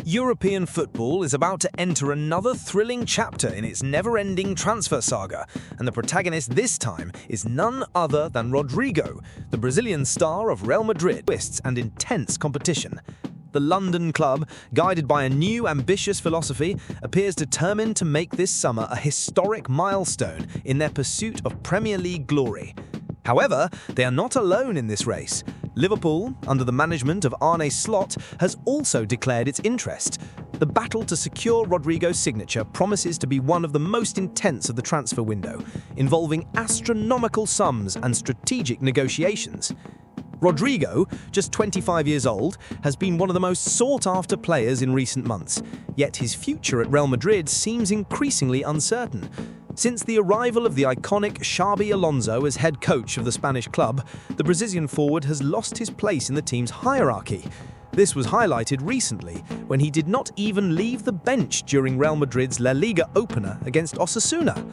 European football is about to enter another thrilling chapter in its never-ending transfer saga, and the protagonist this time is none other than Rodrigo, the Brazilian star of Real Madrid. Twists and intense competition. The London club, guided by a new, ambitious philosophy, appears determined to make this summer a historic milestone in their pursuit of Premier League glory. However, they are not alone in this race. Liverpool, under the management of Arne, has also declared its interest. The battle to secure Rodrigo's signature promises to be one of the most intense of the transfer window, involving astronomical sums and strategic negotiations. Rodrigo, just 25 years old, has been one of the most sought-after players in recent months, yet his future at Real Madrid seems increasingly uncertain. Since the arrival of the iconic Xabi Alonso as head coach of the Spanish club, the Brazilian forward has lost his place in the team's hierarchy. This was highlighted recently when he did not even leave the bench during Real Madrid's La Liga opener against Osasuna.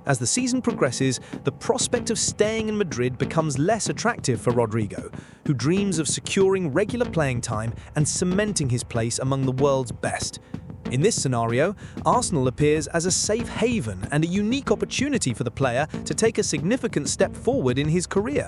As the season progresses, the prospect of staying in Madrid becomes less attractive for Rodrigo, who dreams of securing regular playing time and cementing his place among the world's best. In this scenario, Arsenal appears as a safe haven and a unique opportunity for the player to take a significant step forward in his career.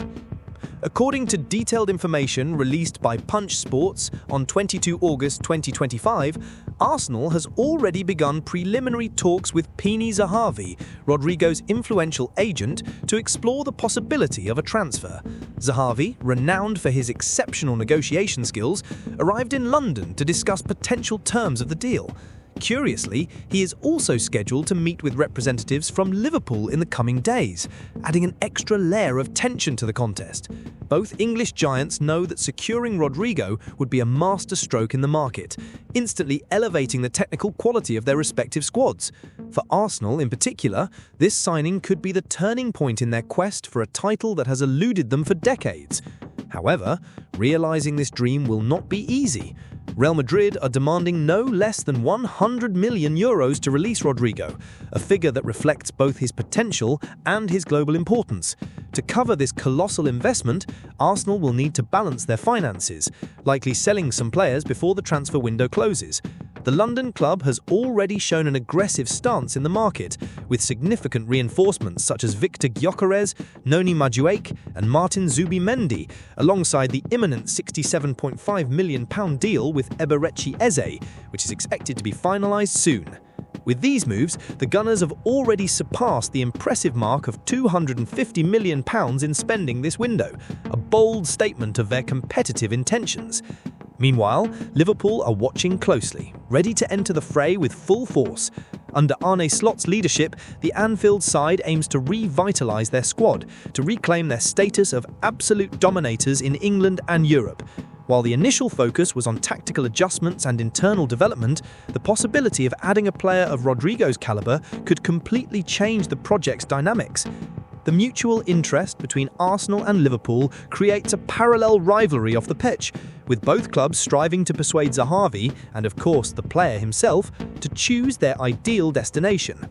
According to detailed information released by Punch Sports on 22 August 2025, Arsenal has already begun preliminary talks with Pini Zahavi, Rodrigo's influential agent, to explore the possibility of a transfer. Zahavi, renowned for his exceptional negotiation skills, arrived in London to discuss potential terms of the deal. Curiously, he is also scheduled to meet with representatives from Liverpool in the coming days, adding an extra layer of tension to the contest. Both English giants know that securing Rodrigo would be a masterstroke in the market, instantly elevating the technical quality of their respective squads. For Arsenal in particular, this signing could be the turning point in their quest for a title that has eluded them for decades. However, realizing this dream will not be easy. Real Madrid are demanding no less than €100 million to release Rodrigo, a figure that reflects both his potential and his global importance. To cover this colossal investment, Arsenal will need to balance their finances, likely selling some players before the transfer window closes. The London club has already shown an aggressive stance in the market, with significant reinforcements such as Victor Gyökeres, Noni Madueke and Martin Zubimendi, alongside the imminent £67.5 million deal with Eberechi Eze, which is expected to be finalised soon. With these moves, the Gunners have already surpassed the impressive mark of £250 million in spending this window, a bold statement of their competitive intentions. Meanwhile, Liverpool are watching closely, ready to enter the fray with full force. Under Arne Slot's leadership, the Anfield side aims to revitalise their squad, to reclaim their status of absolute dominators in England and Europe. While the initial focus was on tactical adjustments and internal development, the possibility of adding a player of Rodrigo's calibre could completely change the project's dynamics. The mutual interest between Arsenal and Liverpool creates a parallel rivalry off the pitch, with both clubs striving to persuade Zahavi, and of course the player himself, to choose their ideal destination.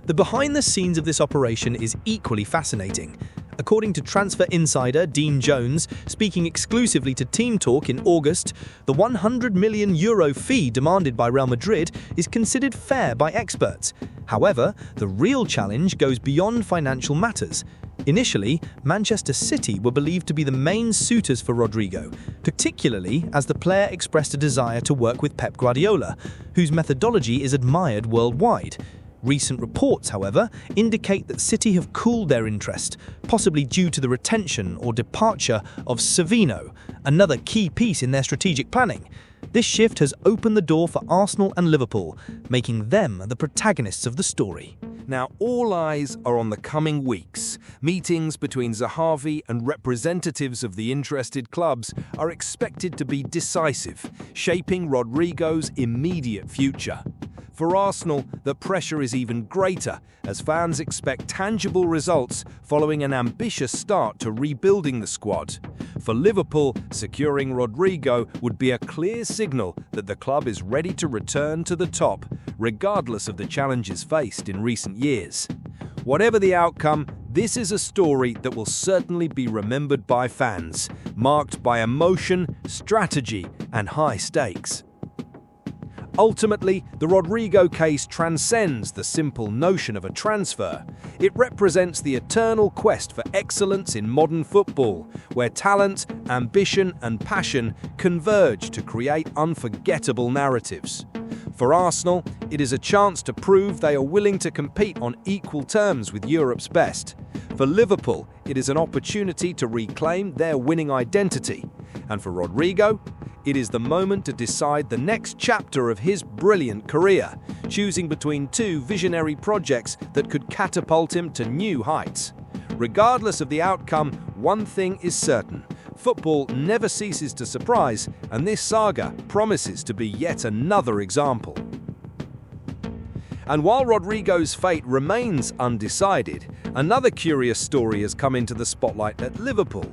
The behind the scenes of this operation is equally fascinating. According to transfer insider Dean Jones, speaking exclusively to Team Talk in August, the €100 million fee demanded by Real Madrid is considered fair by experts. However, the real challenge goes beyond financial matters. Initially, Manchester City were believed to be the main suitors for Rodrigo, particularly as the player expressed a desire to work with Pep Guardiola, whose methodology is admired worldwide. Recent reports, however, indicate that City have cooled their interest, possibly due to the retention or departure of Savino, another key piece in their strategic planning. This shift has opened the door for Arsenal and Liverpool, making them the protagonists of the story. Now, all eyes are on the coming weeks. Meetings between Zahavi and representatives of the interested clubs are expected to be decisive, shaping Rodrigo's immediate future. For Arsenal, the pressure is even greater, as fans expect tangible results following an ambitious start to rebuilding the squad. For Liverpool, securing Rodrigo would be a clear signal that the club is ready to return to the top, regardless of the challenges faced in recent years. Whatever the outcome, this is a story that will certainly be remembered by fans, marked by emotion, strategy, and high stakes. Ultimately, the Rodrygo case transcends the simple notion of a transfer. It represents the eternal quest for excellence in modern football, where talent, ambition, and passion converge to create unforgettable narratives. For Arsenal, it is a chance to prove they are willing to compete on equal terms with Europe's best. For Liverpool, it is an opportunity to reclaim their winning identity. And for Rodrigo, it is the moment to decide the next chapter of his brilliant career, choosing between two visionary projects that could catapult him to new heights. Regardless of the outcome, one thing is certain: football never ceases to surprise, and this saga promises to be yet another example. And while Rodrigo's fate remains undecided, another curious story has come into the spotlight at Liverpool.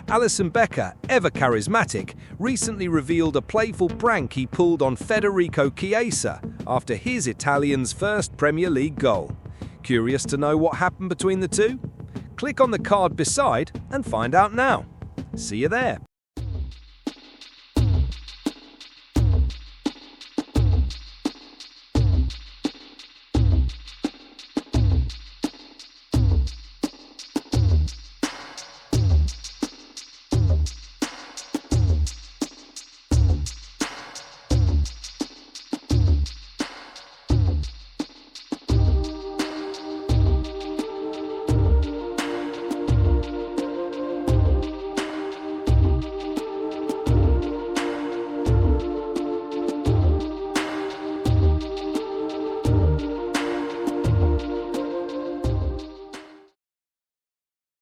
Alisson Becker, ever charismatic, recently revealed a playful prank he pulled on Federico Chiesa after his Italian's first Premier League goal. Curious to know what happened between the two? Click on the card beside and find out now. See you there.